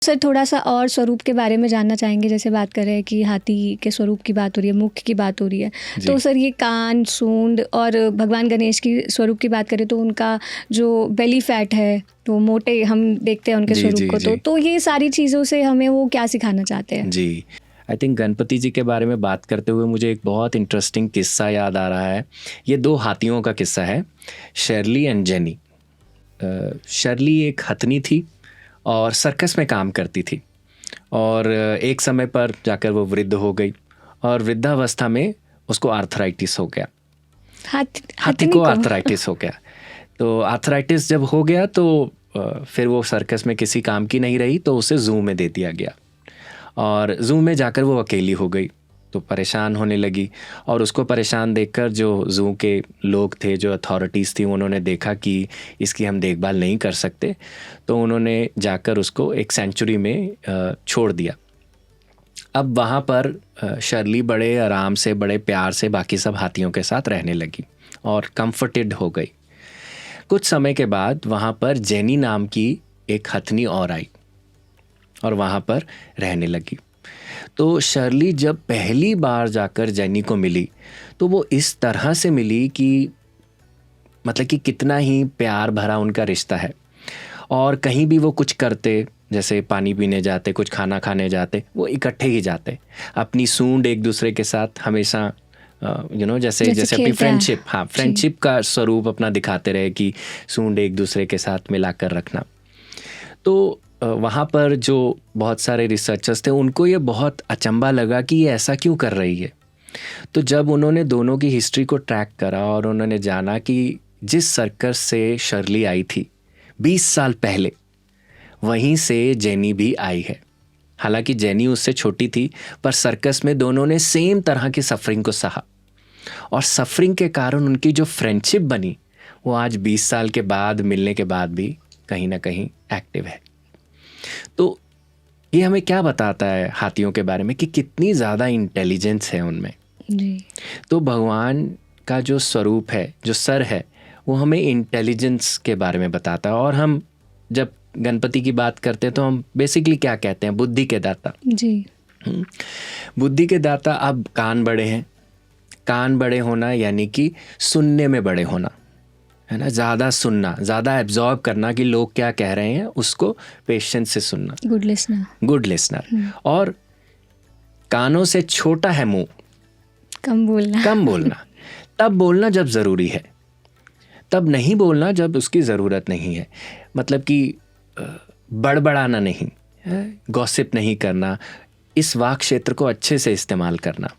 Sir थोड़ा सा और स्वरूप के बारे में जानना चाहेंगे। जैसे बात कर रहे हैं कि हाथी के स्वरूप की बात हो रही है, मुख की बात हो रही है, तो सर ये कान, सूंड और भगवान गणेश की स्वरूप की बात करें तो उनका जो बेली फैट है तो मोटे हम देखते हैं उनके स्वरूप को। तो ये सारी चीज़ों से हमें वो क्या सिखाना चाहते हैं? जी, आई थिंक गणपति जी के बारे में बात करते हुए मुझे एक बहुत इंटरेस्टिंग किस्सा याद आ रहा है। ये 2 हाथियों का किस्सा है, शर्ली एंड जेनी। शर्ली एक हथनी थी और सर्कस में काम करती थी और एक समय पर जाकर वो वृद्ध हो गई और वृद्धावस्था में उसको आर्थराइटिस हो गया। हाथी को आर्थराइटिस हो गया। तो आर्थराइटिस जब हो गया तो फिर वो सर्कस में किसी काम की नहीं रही, तो उसे ज़ू में दे दिया गया और ज़ू में जाकर वो अकेली हो गई, तो परेशान होने लगी। और उसको परेशान देखकर जो ज़ू के लोग थे, जो अथॉरिटीज़ थी, उन्होंने देखा कि इसकी हम देखभाल नहीं कर सकते, तो उन्होंने जाकर उसको एक सेंचुरी में छोड़ दिया। अब वहाँ पर शर्ली बड़े आराम से, बड़े प्यार से बाकी सब हाथियों के साथ रहने लगी और कंफर्टेड हो गई। कुछ समय के बाद वहाँ पर जेनी नाम की एक हथनी और आई और वहाँ पर रहने लगी। तो शर्ली जब पहली बार जाकर जेनी को मिली तो वो इस तरह से मिली कि मतलब कि कितना ही प्यार भरा उनका रिश्ता है। और कहीं भी वो कुछ करते, जैसे पानी पीने जाते, कुछ खाना खाने जाते, वो इकट्ठे ही जाते। अपनी सूंड एक दूसरे के साथ हमेशा जैसे अपनी फ्रेंडशिप, हाँ, फ्रेंडशिप का स्वरूप अपना दिखाते रहे कि सूंड एक दूसरे के साथ मिलाकर रखना। तो वहाँ पर जो बहुत सारे रिसर्चर्स थे उनको ये बहुत अचंभा लगा कि ये ऐसा क्यों कर रही है। तो जब उन्होंने दोनों की हिस्ट्री को ट्रैक करा और उन्होंने जाना कि जिस सर्कस से शर्ली आई थी 20 साल पहले, वहीं से जेनी भी आई है। हालांकि जेनी उससे छोटी थी, पर सर्कस में दोनों ने सेम तरह की सफरिंग को सहा और सफरिंग के कारण उनकी जो फ्रेंडशिप बनी वो आज 20 साल के बाद मिलने के बाद भी कहीं ना कहीं एक्टिव है। तो ये हमें क्या बताता है हाथियों के बारे में कि कितनी ज़्यादा इंटेलिजेंस है उनमें जी। तो भगवान का जो स्वरूप है, जो सर है, वो हमें इंटेलिजेंस के बारे में बताता है। और हम जब गणपति की बात करते हैं तो हम बेसिकली क्या कहते हैं? बुद्धि के दाता जी। बुद्धि के दाता। अब कान बड़े हैं, कान बड़े होना यानी कि सुनने में बड़े होना, है ना, ज़्यादा सुनना, ज़्यादा एब्जॉर्ब करना कि लोग क्या कह रहे हैं, उसको पेशेंस से सुनना, गुड लिसनर। और कानों से छोटा है मुंह, कम बोलना तब बोलना जब ज़रूरी है, तब नहीं बोलना जब उसकी ज़रूरत नहीं है। मतलब कि बड़बड़ाना नहीं, गॉसिप नहीं करना, इस वाक क्षेत्र को अच्छे से इस्तेमाल करना।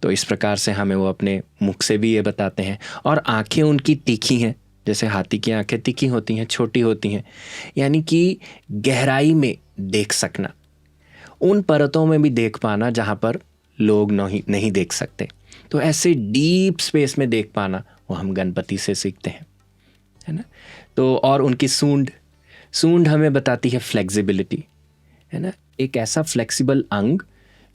तो इस प्रकार से हमें वो अपने मुख से भी ये बताते हैं। और आंखें उनकी तीखी हैं, जैसे हाथी की आंखें तीखी होती हैं, छोटी होती हैं, यानी कि गहराई में देख सकना, उन परतों में भी देख पाना जहाँ पर लोग नहीं देख सकते। तो ऐसे डीप स्पेस में देख पाना वो हम गणपति से सीखते हैं, है ना। तो और उनकी सूंड हमें बताती है फ्लेक्सिबिलिटी, है ना, एक ऐसा फ्लेक्सिबल अंग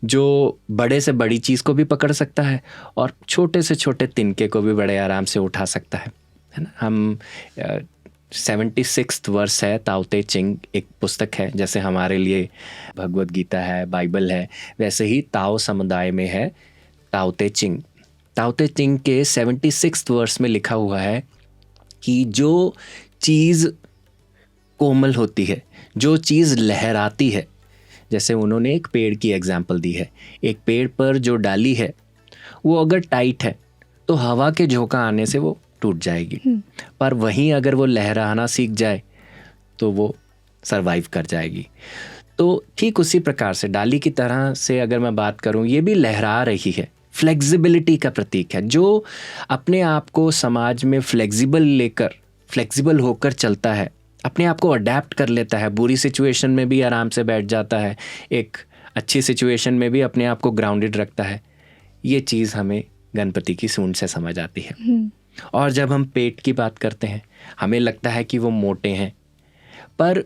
जो बड़े से बड़ी चीज़ को भी पकड़ सकता है और छोटे से छोटे तिनके को भी बड़े आराम से उठा सकता है ना। हम 76th वर्स है, ताओ ते चिंग एक पुस्तक है, जैसे हमारे लिए भगवद गीता है, बाइबल है, वैसे ही ताओ समुदाय में है ताओ ते चिंग। ताओ ते चिंग के 76th वर्स में लिखा हुआ है कि जो चीज़ कोमल होती है, जो चीज़ लहराती है, जैसे उन्होंने एक पेड़ की एग्जाम्पल दी है, एक पेड़ पर जो डाली है वो अगर टाइट है तो हवा के झोंका आने से वो टूट जाएगी, पर वहीं अगर वो लहराना सीख जाए तो वो सरवाइव कर जाएगी। तो ठीक उसी प्रकार से डाली की तरह से अगर मैं बात करूं, ये भी लहरा रही है, फ्लेक्सिबिलिटी का प्रतीक है। जो अपने आप को समाज में फ्लेक्सिबल होकर चलता है, अपने आप को अडेप्ट कर लेता है, बुरी सिचुएशन में भी आराम से बैठ जाता है, एक अच्छी सिचुएशन में भी अपने आप को ग्राउंडेड रखता है, ये चीज़ हमें गणपति की सूंड से समझ आती है। और जब हम पेट की बात करते हैं, हमें लगता है कि वो मोटे हैं, पर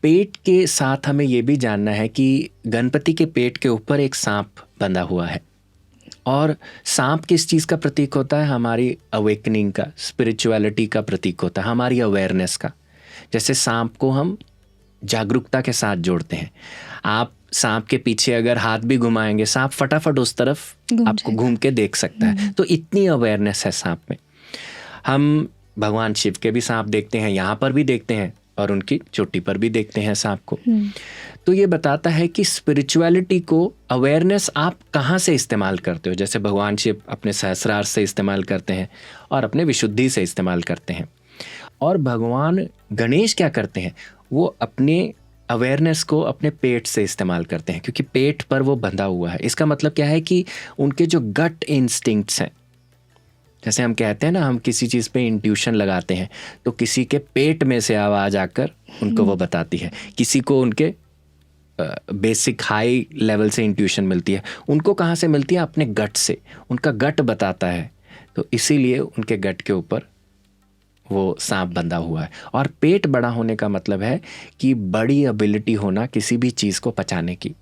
पेट के साथ हमें ये भी जानना है कि गणपति के पेट के ऊपर एक सांप बंधा हुआ है। और सांप किस चीज़ का प्रतीक होता है? हमारी अवेकनिंग का, स्पिरिचुअलिटी का प्रतीक होता है, हमारी अवेयरनेस का। जैसे सांप को हम जागरूकता के साथ जोड़ते हैं। आप सांप के पीछे अगर हाथ भी घुमाएंगे, सांप फटाफट उस तरफ आपको घूम के देख सकता है। तो इतनी अवेयरनेस है सांप में। हम भगवान शिव के भी सांप देखते हैं, यहाँ पर भी देखते हैं, और उनकी चोटी पर भी देखते हैं सांप को। तो ये बताता है कि स्पिरिचुअलिटी को अवेयरनेस आप कहाँ से इस्तेमाल करते हो। जैसे भगवान शिव अपने सहस्रार से इस्तेमाल करते हैं और अपने विशुद्धि से इस्तेमाल करते हैं, और भगवान गणेश क्या करते हैं, वो अपने अवेयरनेस को अपने पेट से इस्तेमाल करते हैं, क्योंकि पेट पर वो बंधा हुआ है। इसका मतलब क्या है कि उनके जो गट इंस्टिंक्ट्स हैं, जैसे हम कहते हैं ना, हम किसी चीज़ पे इंट्यूशन लगाते हैं, तो किसी के पेट में से आवाज़ आकर उनको वो बताती है। किसी को उनके बेसिक हाई लेवल से इंट्यूशन मिलती है, उनको कहाँ से मिलती है? अपने गट से। उनका गट बताता है, तो इसीलिए उनके गट के ऊपर वो सांप बंधा हुआ है। और पेट बड़ा होने का मतलब है कि बड़ी एबिलिटी होना किसी भी चीज़ को पचाने की,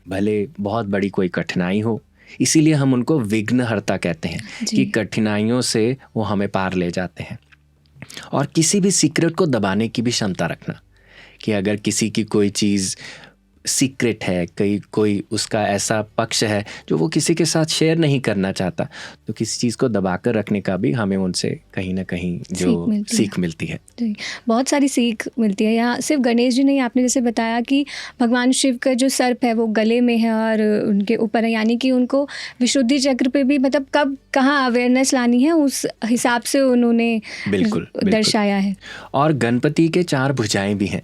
भले बहुत बड़ी कोई कठिनाई हो। इसीलिए हम उनको विघ्नहर्ता कहते हैं कि कठिनाइयों से वो हमें पार ले जाते हैं। और किसी भी सीक्रेट को दबाने की भी क्षमता रखना, कि अगर किसी की कोई चीज़ सीक्रेट है, कोई उसका ऐसा पक्ष है जो वो किसी के साथ शेयर नहीं करना चाहता, तो किसी चीज़ को दबा कर रखने का भी हमें उनसे कहीं ना कहीं जो सीख मिलती है। जी, बहुत सारी सीख मिलती है। यहाँ सिर्फ गणेश जी नहीं, आपने जैसे बताया कि भगवान शिव का जो सर्प है वो गले में है और उनके ऊपर है, यानी कि उनको विशुद्धि चक्र पे भी मतलब कब कहाँ अवेयरनेस लानी है उस हिसाब से उन्होंने बिल्कुल दर्शाया है। और गणपति के 4 भुजाएं भी हैं,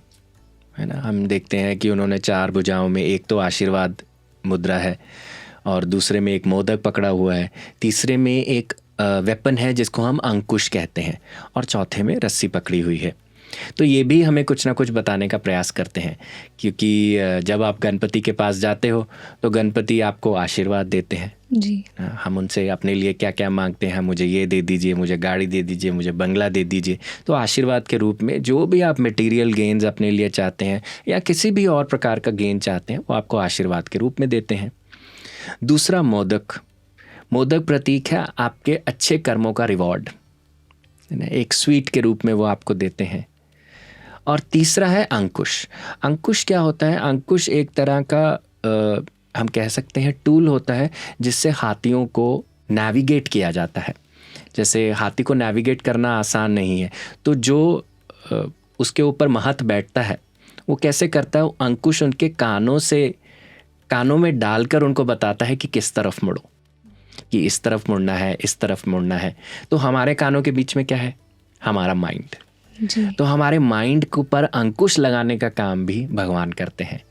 है ना। हम देखते हैं कि उन्होंने 4 भुजाओं में, एक तो आशीर्वाद मुद्रा है, और दूसरे में एक मोदक पकड़ा हुआ है, तीसरे में एक वेपन है जिसको हम अंकुश कहते हैं, और चौथे में रस्सी पकड़ी हुई है। तो ये भी हमें कुछ ना कुछ बताने का प्रयास करते हैं, क्योंकि जब आप गणपति के पास जाते हो तो गणपति आपको आशीर्वाद देते हैं जी। हम उनसे अपने लिए क्या क्या मांगते हैं, मुझे ये दे दीजिए, मुझे गाड़ी दे दीजिए, मुझे बंगला दे दीजिए। तो आशीर्वाद के रूप में जो भी आप मटेरियल गेन्स अपने लिए चाहते हैं या किसी भी और प्रकार का गेन चाहते हैं, वो आपको आशीर्वाद के रूप में देते हैं। दूसरा मोदक प्रतीक है आपके अच्छे कर्मों का रिवॉर्ड, है ना, एक स्वीट के रूप में वो आपको देते हैं। और तीसरा है अंकुश क्या होता है? अंकुश एक तरह का हम कह सकते हैं टूल होता है जिससे हाथियों को नेविगेट किया जाता है। जैसे हाथी को नेविगेट करना आसान नहीं है, तो जो उसके ऊपर महत बैठता है वो कैसे करता है? वो अंकुश उनके कानों में डालकर उनको बताता है कि किस तरफ मुड़ो, कि इस तरफ मुड़ना है, इस तरफ मुड़ना है। तो हमारे कानों के बीच में क्या है? हमारा माइंड। तो हमारे माइंड के ऊपर अंकुश लगाने का काम भी भगवान करते हैं,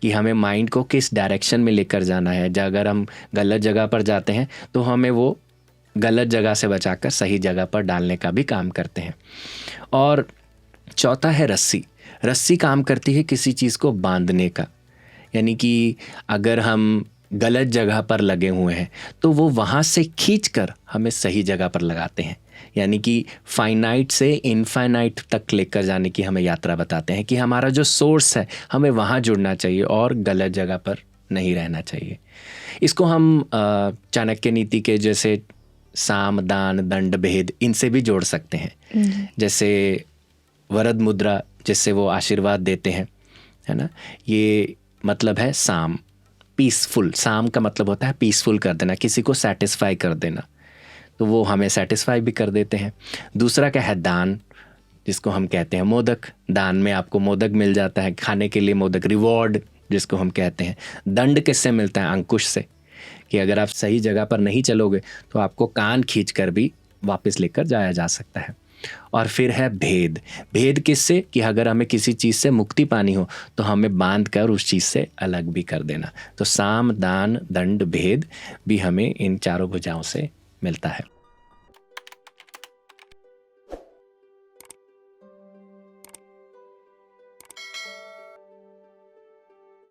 कि हमें माइंड को किस डायरेक्शन में लेकर जाना है। अगर हम गलत जगह पर जाते हैं तो हमें वो गलत जगह से बचाकर सही जगह पर डालने का भी काम करते हैं। और चौथा है रस्सी काम करती है किसी चीज़ को बांधने का, यानी कि अगर हम गलत जगह पर लगे हुए हैं तो वो वहाँ से खींचकर हमें सही जगह पर लगाते हैं, यानी कि फाइनाइट से इनफाइनाइट तक लेकर जाने की हमें यात्रा बताते हैं, कि हमारा जो सोर्स है हमें वहाँ जुड़ना चाहिए और गलत जगह पर नहीं रहना चाहिए। इसको हम चाणक्य नीति के जैसे साम, दान, दंड, भेद, इनसे भी जोड़ सकते हैं। जैसे वरद मुद्रा जिससे वो आशीर्वाद देते हैं, है ना, ये मतलब है साम, पीसफुल। साम का मतलब होता है पीसफुल कर देना, किसी को सेटिस्फाई कर देना, तो वो हमें सेटिस्फाई भी कर देते हैं। दूसरा क्या है? दान, जिसको हम कहते हैं मोदक। दान में आपको मोदक मिल जाता है खाने के लिए, मोदक। रिवॉर्ड जिसको हम कहते हैं। दंड किससे मिलता है? अंकुश से, कि अगर आप सही जगह पर नहीं चलोगे तो आपको कान खींच कर भी वापस लेकर जाया जा सकता है। और फिर है भेद किससे? कि अगर हमें किसी चीज़ से मुक्ति पानी हो तो हमें बांध कर उस चीज़ से अलग भी कर देना। तो साम, दान, दंड, भेद भी हमें इन 4 भुजाओं से मिलता है।